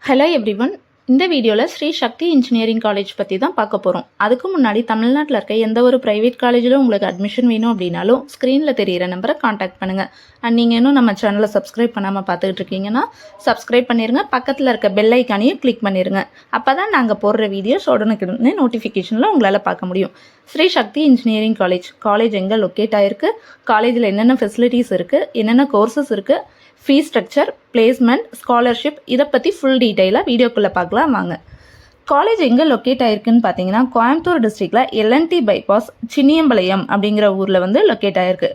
Hello everyone. இந்த வீடியோவில் ஸ்ரீ சக்தி engineering college பற்றி தான் பார்க்க போகிறோம். அதுக்கு முன்னாடி தமிழ்நாட்டில் இருக்க எந்த ஒரு ப்ரைவேட் காலேஜில் உங்களுக்கு அட்மிஷன் வேணும் அப்படின்னாலும் ஸ்க்ரீனில் தெரிகிற நம்பரை காண்டாக்ட் பண்ணுங்கள். அண்ட் நீங்கள் இன்னும் நம்ம சேனலை சப்ஸ்கிரைப் பண்ணாமல் பார்த்துக்கிட்டு இருக்கீங்கன்னா சப்ஸ்கிரைப் பண்ணிடுங்க. பக்கத்தில் இருக்க பெல் ஐக்கானையும் கிளிக் பண்ணிடுங்க. அப்போ தான் நாங்கள் போடுற வீடியோஸ் உடனுக்குடனே நோட்டிஃபிகேஷனில் உங்களால் பார்க்க முடியும். ஸ்ரீ சக்தி இன்ஜினியரிங் காலேஜ் எங்கே லொக்கேட் ஆகிருக்கு, காலேஜில் என்னென்ன ஃபெசிலிட்டிஸ் இருக்குது, என்னென்ன கோர்சஸ் இருக்குது, ஃபீஸ் ஸ்ட்ரக்சர், பிளேஸ்மெண்ட், ஸ்காலர்ஷிப், இதை பற்றி ஃபுல் டீட்டெயிலாக வீடியோக்குள்ளே பார்க்கலாம் வாங்க. காலேஜ் எங்கே லொக்கேட் ஆகிருக்குன்னு பார்த்தீங்கன்னா கோயம்புத்தூர் டிஸ்ட்ரிக்டில் எல்என்டி பைபாஸ் சின்னியம்பாளையம் அப்படிங்கிற ஊரில் லொக்கேட் ஆகிருக்கு.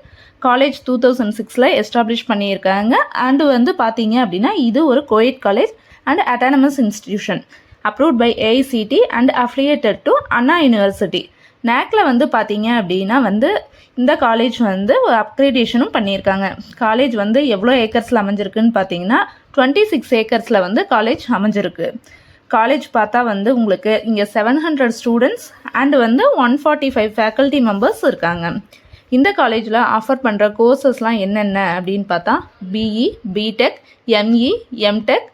காலேஜ் 2006 எஸ்டாப்ளிஷ் பண்ணியிருக்காங்க. அண்டு பார்த்தீங்க அப்படின்னா இது ஒரு கோயட் college and autonomous institution approved by AICTE and affiliated to Anna university. நேக்கில் பார்த்தீங்க அப்படின்னா இந்த காலேஜ் அப்கிரேடேஷனும் பண்ணியிருக்காங்க. காலேஜ் எவ்வளோ ஏக்கர்ஸில் அமைஞ்சிருக்குன்னு பார்த்தீங்கன்னா 26 ஏக்கர்ஸில் காலேஜ் அமைஞ்சிருக்கு. காலேஜ் பார்த்தா உங்களுக்கு இங்கே 700 ஸ்டூடெண்ட்ஸ் அண்டு 145 ஃபேக்கல்ட்டி மெம்பர்ஸ் இருக்காங்க. இந்த காலேஜில் ஆஃபர் பண்ணுற கோர்சஸ்லாம் என்னென்ன அப்படின்னு பார்த்தா BE, BTech, ME, MTech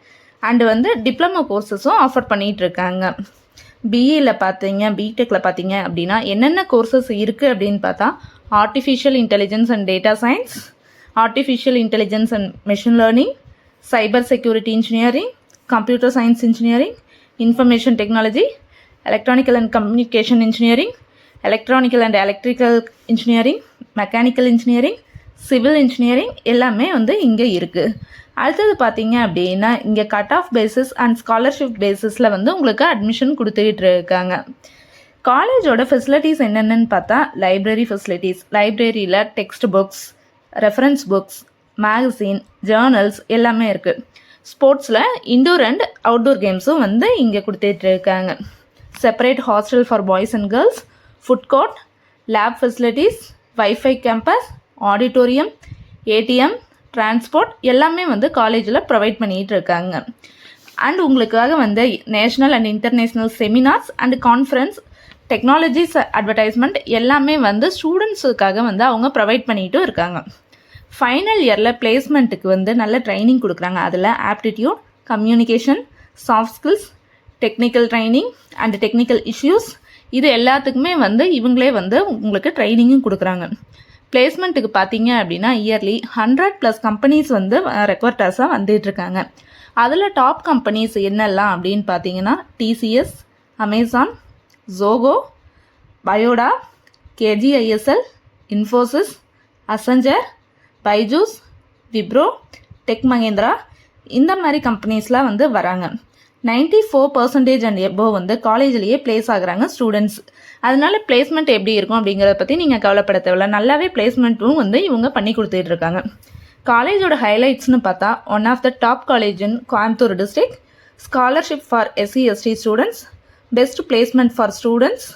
and diploma கோர்சஸும் ஆஃபர் பண்ணிகிட்ருக்காங்க. பிஇயில் பிடெக்கில் பார்த்தீங்க அப்படின்னா என்னென்ன கோர்சஸ் இருக்குது அப்படின்னு பார்த்தா artificial intelligence and data science, artificial intelligence and machine learning, cyber security engineering, computer science engineering, information technology, electronical and communication engineering, electronical and electrical engineering, mechanical engineering, civil engineering எல்லாமே இங்கே இருக்குது. அடுத்தது பார்த்தீங்க அப்படின்னா இங்கே cut off basis and scholarship பேசிஸில் உங்களுக்கு admission கொடுத்துக்கிட்டு இருக்காங்க. காலேஜோட ஃபெசிலிட்டிஸ் என்னென்னு பார்த்தா லைப்ரரி ஃபெசிலிட்டிஸ், லைப்ரரியில் text books, reference books, magazine, journals எல்லாமே இருக்குது. ஸ்போர்ட்ஸில் இன்டோர் அண்ட் அவுட்டோர் கேம்ஸும் இங்கே கொடுத்துட்டு இருக்காங்க. Separate hostel for boys and girls, food court, lab facilities, wifi campus, auditorium, ATM, transport எல்லாமே காலேஜில் ப்ரொவைட் பண்ணிகிட்டு இருக்காங்க. அண்ட் உங்களுக்காக national and international seminars and conference, technologies, advertisement எல்லாமே ஸ்டூடெண்ட்ஸுக்காக அவங்க ப்ரொவைட் பண்ணிகிட்டும் இருக்காங்க. ஃபைனல் இயரில் பிளேஸ்மெண்ட்டுக்கு நல்ல ட்ரைனிங் கொடுக்குறாங்க. அதில் aptitude, communication, soft skills, technical training and technical issues இது எல்லாத்துக்குமே இவங்களே உங்களுக்கு ட்ரைனிங்கும் கொடுக்குறாங்க. பிளேஸ்மெண்ட்டுக்கு பார்த்தீங்க அப்படின்னா இயர்லி 100+ கம்பெனிஸ் ரெக்வர்டர்ஸாக வந்துட்டுருக்காங்க. அதில் டாப் கம்பெனிஸ் என்னெல்லாம் அப்படின்னு பார்த்தீங்கன்னா TCS, Amazon, Zoho, Payoda, KGISL, Infosys, Accenture, Byju's, Wipro, tech Mahindra இந்த மாதிரி கம்பெனிஸ்லாம் வராங்க. 94% அண்ட் எபோவ் காலேஜ்லேயே பிளேஸ் ஆகுறாங்க ஸ்டூடெண்ட்ஸ். அதனால பிளேஸ்மெண்ட் எப்படி இருக்கும் அப்படிங்கிறத பற்றி நீங்கள் கவலைப்பட தேவையில்ல. நல்லாவே பிளேஸ்மெண்ட்டும் இவங்க பண்ணி கொடுத்துட்டு இருக்காங்க. காலேஜோட ஹைலைட்ஸ்னு பார்த்தா one of the top college in Coimbatore district, scholarship for SC/ST students, best placement for students,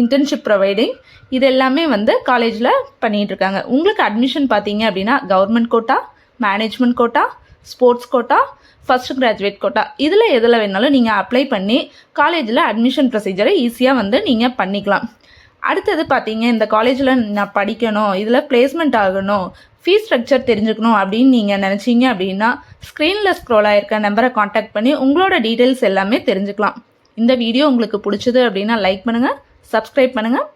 internship providing இது எல்லாமே காலேஜில் பண்ணிகிட்டு இருக்காங்க. உங்களுக்கு அட்மிஷன் பார்த்தீங்க அப்படின்னா government quota, management quota, sports quota, first graduate quota இதில் எதில் வேணாலும் நீங்கள் அப்ளை பண்ணி காலேஜில் அட்மிஷன் ப்ரொசீஜரை ஈஸியாக நீங்கள் பண்ணிக்கலாம். அடுத்தது பார்த்தீங்க இந்த காலேஜில் நான் படிக்கணும், இதில் பிளேஸ்மெண்ட் ஆகணும், ஃபீஸ் ஸ்ட்ரக்சர் தெரிஞ்சுக்கணும் அப்படின்னு நீங்கள் நினச்சிங்க அப்படின்னா ஸ்க்ரீனில் ஸ்க்ரோல் ஆகிருக்க நம்பரை காண்டாக்ட் பண்ணி உங்களோட டீட்டெயில்ஸ் எல்லாமே தெரிஞ்சுக்கலாம். இந்த வீடியோ உங்களுக்கு பிடிச்சது அப்படின்னா லைக் பண்ணுங்கள், சப்ஸ்கிரைப் பண்ணுங்கள்.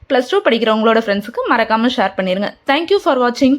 +2 படிக்கிற உங்களோட ஃப்ரெண்ட்ஸுக்கு மறக்காமல் ஷேர் பண்ணிடுங்க. தேங்க்யூ ஃபார் வாட்சிங்.